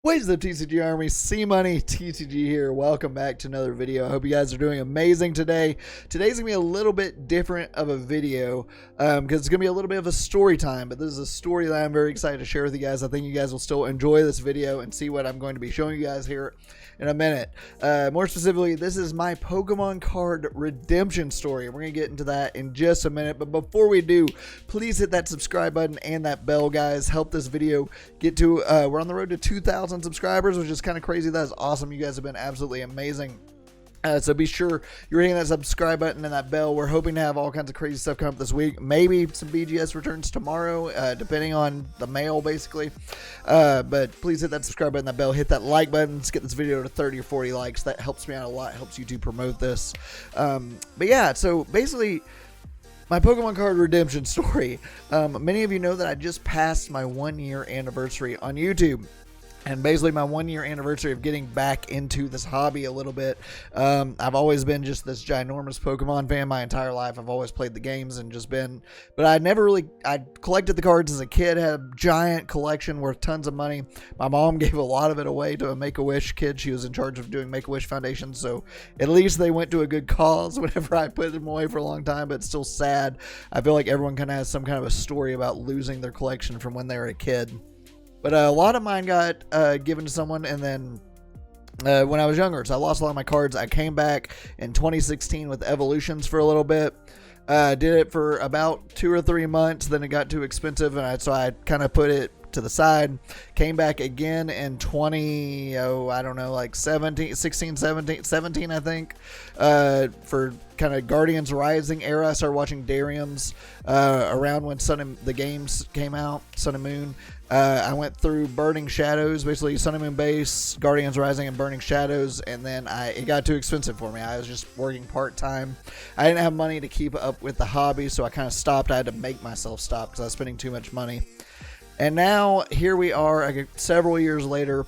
What is up, TCG Army? C-Money TCG here. Welcome back to another video. I hope you guys are doing amazing today. Today's going to be a little bit different of a video because it's going to be a little bit of a story time, but this is a story that I'm very excited to share with you guys. I think you guys will still enjoy this video and see what I'm going to be showing you guys here in a minute. More specifically, this is my Pokemon card redemption story. We're going to get into that in just a minute, but before we do, please hit that subscribe button and that bell, guys. Help this video get to, we're on the road to 2,000 subscribers, which is kind of crazy. That is awesome. You guys have been absolutely amazing. So be sure you're hitting that subscribe button and that bell. We're hoping to have all kinds of crazy stuff come up this week. Maybe some BGS returns tomorrow, depending on the mail, basically. But please hit that subscribe button, that bell, hit that like button. Let's get this video to 30 or 40 likes. That helps me out a lot. Helps YouTube promote this. But yeah, so basically, my Pokemon card redemption story. Many of you know that I just passed my 1-year anniversary on YouTube. And basically my 1-year anniversary of getting back into this hobby a little bit. I've always been just this ginormous Pokemon fan my entire life. I've always played the games and just been, but I collected the cards as a kid, had a giant collection worth tons of money. My mom gave a lot of it away to a Make-A-Wish kid. She was in charge of doing Make-A-Wish Foundation, so at least they went to a good cause whenever I put them away for a long time, but it's still sad. I feel like everyone kind of has some kind of a story about losing their collection from when they were a kid. But a lot of mine got given to someone, and then when I was younger, so I lost a lot of my cards. I came back in 2016 with Evolutions for a little bit. Did it for about 2 or 3 months, then it got too expensive, and so I kind of put it to the side. Came back again in 17, I think, for kind of Guardians Rising era. I started watching Darium's around when the games came out, Sun and Moon. I went through Burning Shadows, basically Sun and Moon base, Guardians Rising, and Burning Shadows, and then it got too expensive for me. I was just working part-time. I didn't have money to keep up with the hobby, so I kind of stopped. I had to make myself stop because I was spending too much money. And now, here we are, several years later.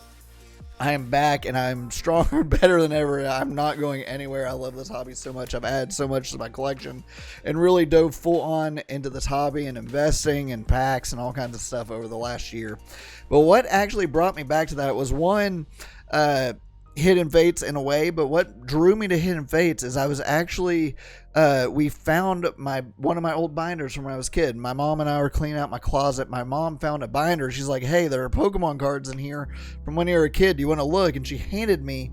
I am back, and I'm stronger, better than ever. I'm not going anywhere. I love this hobby so much. I've added so much to my collection and really dove full on into this hobby and investing in packs and all kinds of stuff over the last year. But what actually brought me back to that was, one, Hidden Fates in a way, but what drew me to Hidden Fates is I was actually, we found one of my old binders from when I was a kid. My mom and I were cleaning out my closet. My mom found a binder. She's like, hey, there are Pokemon cards in here from when you were a kid. Do you want to look? And she handed me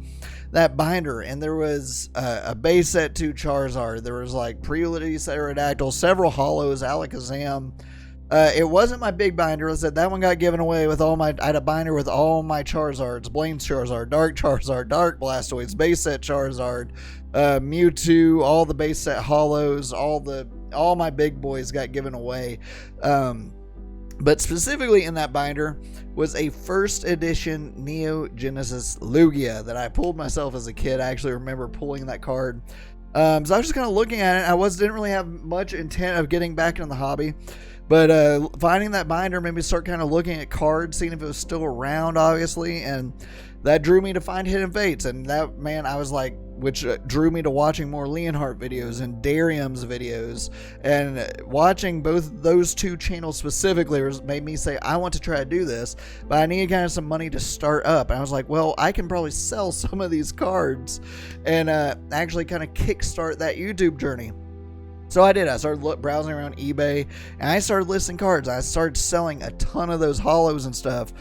that binder, and there was a base set 2 Charizard. There was like pre-release Aerodactyl, several holos, Alakazam. It wasn't my big binder. I said that one got given away with I had a binder with all my Charizards, Blaine's Charizard, Dark Blastoise, base set Charizard, Mewtwo, all the base set holos, all my big boys got given away. But specifically in that binder was a first edition Neo Genesis Lugia that I pulled myself as a kid. I actually remember pulling that card. So I was just kind of looking at it. I didn't really have much intent of getting back into the hobby. But finding that binder made me start kind of looking at cards, seeing if it was still around, obviously, and that drew me to find Hidden Fates. And that, man, I was like, which drew me to watching more Leonhardt videos and Darium's videos, and watching both those 2 channels specifically made me say, I want to try to do this, but I need kind of some money to start up. And I was like, well, I can probably sell some of these cards and actually kind of kickstart that YouTube journey. So I did. I started browsing around eBay, and I started listing cards. I started selling a ton of those holos and stuff.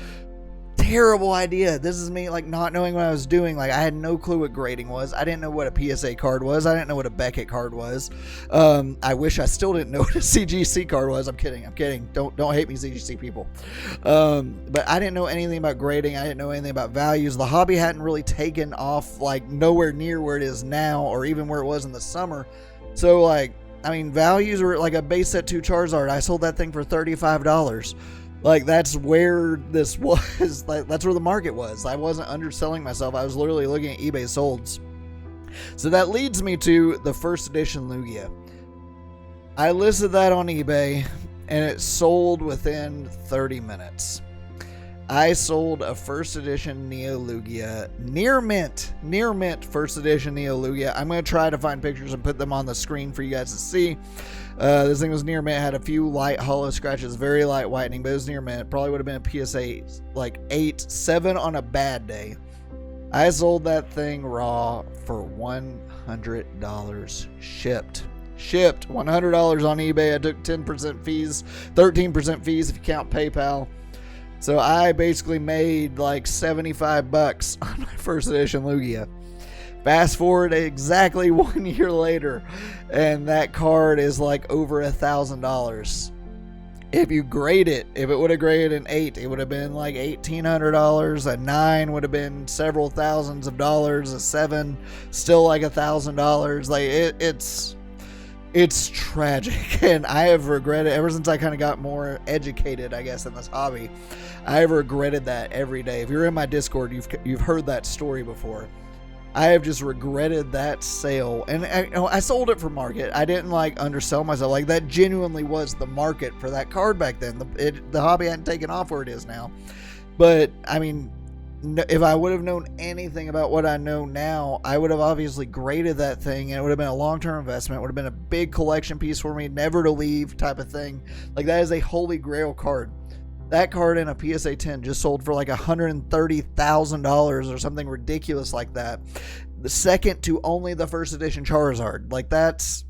Terrible idea. This is me like not knowing what I was doing. Like, I had no clue what grading was. I didn't know what a PSA card was. I didn't know what a Beckett card was. I wish I still didn't know what a CGC card was. I'm kidding. Don't hate me, CGC people. But I didn't know anything about grading. I didn't know anything about values. The hobby hadn't really taken off, like nowhere near where it is now, or even where it was in the summer. So like, I mean, values were like a base set 2 Charizard. I sold that thing for $35. Like, that's where this was. Like, that's where the market was. I wasn't underselling myself. I was literally looking at eBay solds. So that leads me to the first edition Lugia. I listed that on eBay, and it sold within 30 minutes. I sold a first edition Neo Lugia, near mint first edition Neo Lugia. I'm going to try to find pictures and put them on the screen for you guys to see. This thing was near mint, had a few light hollow scratches, very light whitening, but it was near mint. It probably would have been a PSA like 8, 7 on a bad day. I sold that thing raw for $100 shipped. $100 on eBay. I took 10% fees, 13% fees if you count PayPal. So I basically made like $75 on my first edition Lugia. Fast forward exactly 1 year later, and that card is like over $1,000. If you grade it, if it would have graded an 8, it would have been like $1,800. A 9 would have been several thousands of dollars. A 7, still like $1,000. Like it's tragic, and I have regretted ever since I kind of got more educated, I guess, in this hobby. I have regretted that every day. If you're in my Discord, you've heard that story before. I have just regretted that sale, and I sold it for market. I didn't like undersell myself. Like, that genuinely was the market for that card back then. The hobby hadn't taken off where it is now. But I mean, if I would have known anything about what I know now, I would have obviously graded that thing, and it would have been a long-term investment. It would have been a big collection piece for me, never to leave type of thing. Like, that is a holy grail card. That card in a PSA 10 just sold for like $130,000 or something ridiculous like that. The second to only the first edition Charizard. Like, that's,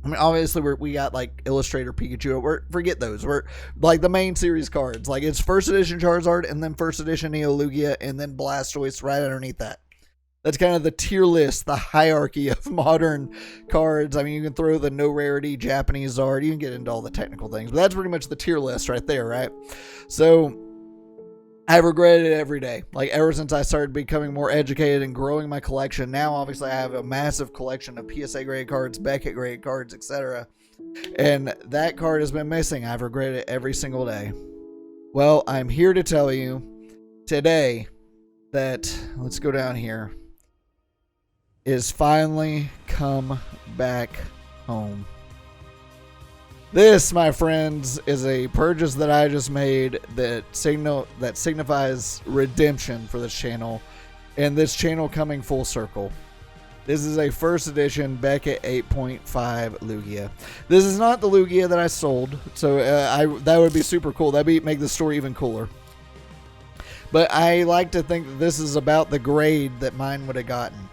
I mean, obviously we got like Illustrator Pikachu. Forget those. We're like the main series cards. Like, it's first edition Charizard and then first edition Neo Lugia and then Blastoise right underneath that. That's kind of the tier list, the hierarchy of modern cards. I mean, you can throw the no rarity Japanese Zard. You can get into all the technical things, but that's pretty much the tier list right there, right? So I've regretted it every day. Like, ever since I started becoming more educated and growing my collection. Now, obviously, I have a massive collection of PSA grade cards, Beckett grade cards, etc. And that card has been missing. I've regretted it every single day. Well, I'm here to tell you today that, let's go down here, is finally come back home. This, my friends, is a purchase that I just made that signifies redemption for this channel, and this channel coming full circle. This is a first edition Beckett 8.5 Lugia. This is not the Lugia that I sold, so that would be super cool. That'd make the story even cooler. But I like to think that this is about the grade that mine would have gotten.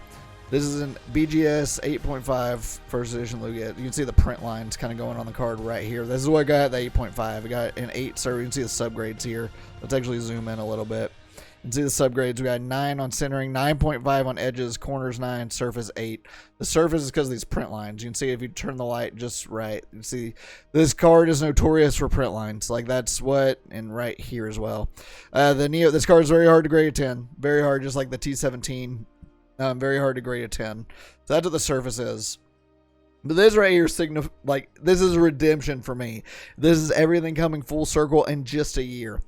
This is an BGS 8.5 first edition Lugia. You can see the print lines kind of going on the card right here. This is what I got, the 8.5. I got an 8, so you can see the subgrades here. Let's actually zoom in a little bit. You can see the subgrades. We got 9 on centering, 9.5 on edges, corners 9, surface 8. The surface is because of these print lines. You can see if you turn the light just right, you can see this card is notorious for print lines. Like, that's what, and right here as well. This card is very hard to grade a 10. Very hard, just like the T17. Very hard to grade a 10. So that's what the surface is. But this right here, this is redemption for me. This is everything coming full circle in just a year.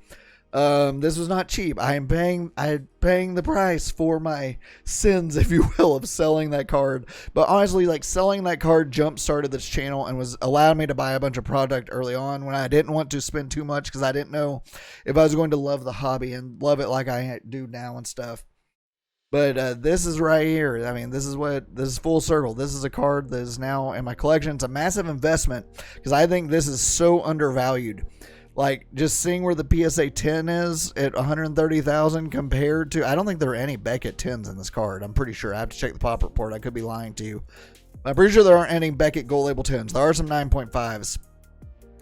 This was not cheap. I'm paying the price for my sins, if you will, of selling that card. But honestly, like, selling that card jump started this channel and was allowed me to buy a bunch of product early on when I didn't want to spend too much because I didn't know if I was going to love the hobby and love it like I do now and stuff. But this is right here. I mean, this is full circle. This is a card that is now in my collection. It's a massive investment because I think this is so undervalued. Like, just seeing where the PSA 10 is at 130,000 compared to, I don't think there are any Beckett 10s in this card. I'm pretty sure. I have to check the pop report. I could be lying to you. I'm pretty sure there aren't any Beckett Gold Label 10s. There are some 9.5s.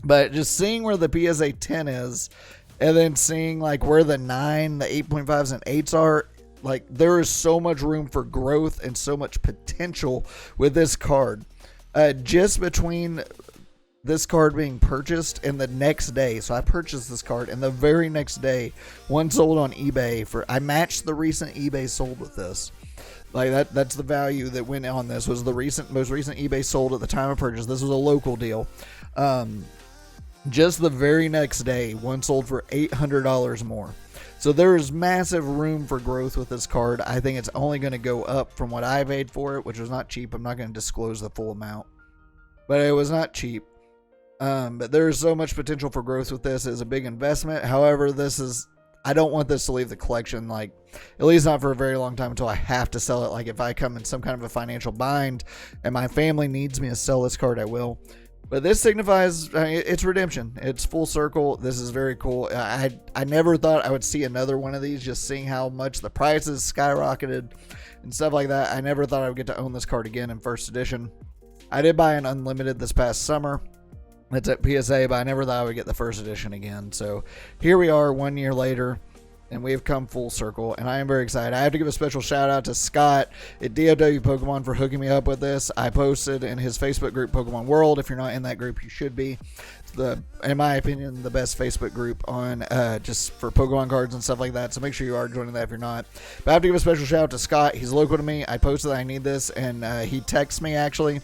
But just seeing where the PSA 10 is, and then seeing like where the 9, the 8.5s and 8s are, like, there is so much room for growth and so much potential with this card. Just between this card being purchased and the next day, so I purchased this card, and the very next day, one sold on eBay I matched the recent eBay sold with this. Like, that's the value that went on this, was the most recent eBay sold at the time of purchase. This was a local deal. Just the very next day, one sold for $800 more. So there is massive room for growth with this card. I think it's only going to go up from what I paid for it, which was not cheap. I'm not going to disclose the full amount, but it was not cheap. But there is so much potential for growth with this. It's a big investment. However, this is I don't want this to leave the collection, like, at least not for a very long time until I have to sell it. Like, if I come in some kind of a financial bind and my family needs me to sell this card, I will. But this signifies it's redemption. It's full circle. This is very cool. I never thought I would see another one of these, just seeing how much the prices skyrocketed and stuff like that. I never thought I would get to own this card again in first edition. I did buy an unlimited this past summer. It's at PSA, but I never thought I would get the first edition again. So here we are 1 year later, and we have come full circle, and I am very excited. I have to give a special shout out to Scott at DOW Pokemon for hooking me up with this. I posted in his Facebook group, Pokemon World. If you're not in that group, you should be. It's in my opinion, the best Facebook group on just for Pokemon cards and stuff like that. So make sure you are joining that if you're not. But I have to give a special shout out to Scott. He's local to me. I posted that I need this, and he texted me actually.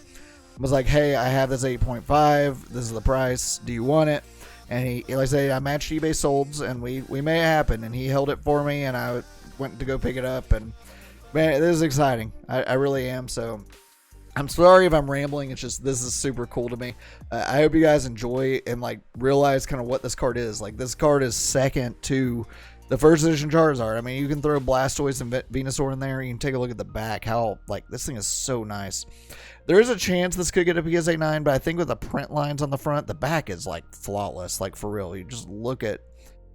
Was like, hey, I have this 8.5. This is the price. Do you want it? And he, like I say, I matched eBay solds, and we made it happen. And he held it for me, and I went to go pick it up. And man, this is exciting. I really am. So I'm sorry if I'm rambling. It's just this is super cool to me. I hope you guys enjoy and like realize kind of what this card is. Like, this card is second to the first edition Charizard. I mean, you can throw Blastoise and Venusaur in there. You can take a look at the back. How, like, this thing is so nice. There is a chance this could get a PSA 9, but I think with the print lines on the front, the back is like flawless. Like, for real. You just look at,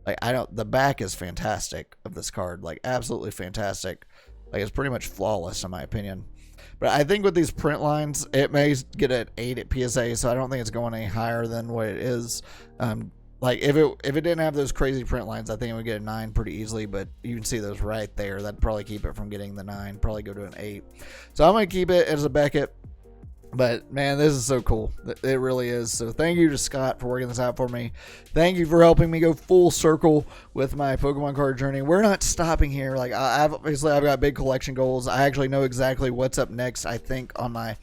like, the back is fantastic of this card. Like, absolutely fantastic. Like, it's pretty much flawless in my opinion. But I think with these print lines, it may get an 8 at PSA, so I don't think it's going any higher than what it is. Like, if it didn't have those crazy print lines, I think it would get a 9 pretty easily, but you can see those right there. That'd probably keep it from getting the 9, probably go to an 8. So I'm going to keep it as a Beckett. But, man, this is so cool. It really is. So thank you to Scott for working this out for me. Thank you for helping me go full circle with my Pokemon card journey. We're not stopping here. Like, I've got big collection goals. I actually know exactly what's up next, I think, on my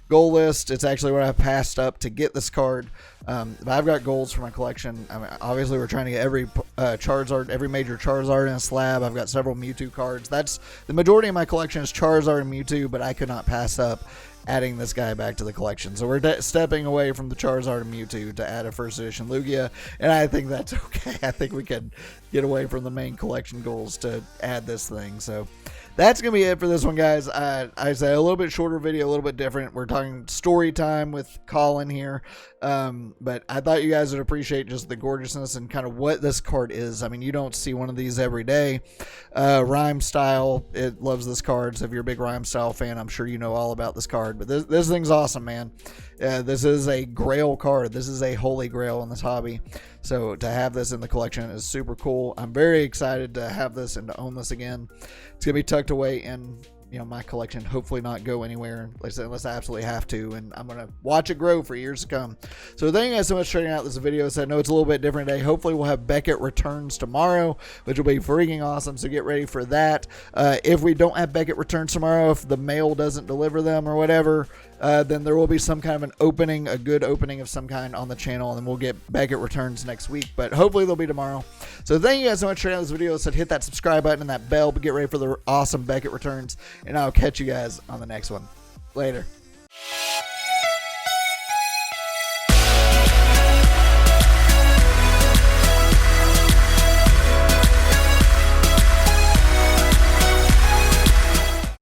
goal list. It's actually what I passed up to get this card. But I've got goals for my collection. I mean, obviously, we're trying to get every Charizard, every major Charizard in a slab. I've got several Mewtwo cards. That's the majority of my collection is Charizard and Mewtwo, but I could not pass up adding this guy back to the collection. So we're stepping away from the Charizard and Mewtwo to add a first edition Lugia, and I think that's okay. I think we can get away from the main collection goals to add this thing. So that's going to be it for this one, guys. I say a little bit shorter video, a little bit different. We're talking story time with Colin here. But I thought you guys would appreciate just the gorgeousness and kind of what this card is. I mean, you don't see one of these every day. Rhyme Style, it loves this card. So if you're a big Rhyme Style fan, I'm sure you know all about this card. But this thing's awesome, man. This is a grail card. This is a holy grail in this hobby. So to have this in the collection is super cool. I'm very excited to have this and to own this again. It's going to be tucked away in, you know, my collection, hopefully not go anywhere, like I said, unless I absolutely have to, and I'm going to watch it grow for years to come. So thank you guys so much for checking out this video. So I know it's a little bit different today. Hopefully we'll have Beckett returns tomorrow, which will be freaking awesome, so get ready for that. If we don't have Beckett returns tomorrow, if the mail doesn't deliver them or whatever, then there will be some kind of an opening, a good opening of some kind on the channel, and then we'll get Beckett returns next week, but hopefully they'll be tomorrow. So thank you guys so much for checking out this video. So hit that subscribe button and that bell, but get ready for the awesome Beckett returns, and I'll catch you guys on the next one. Later.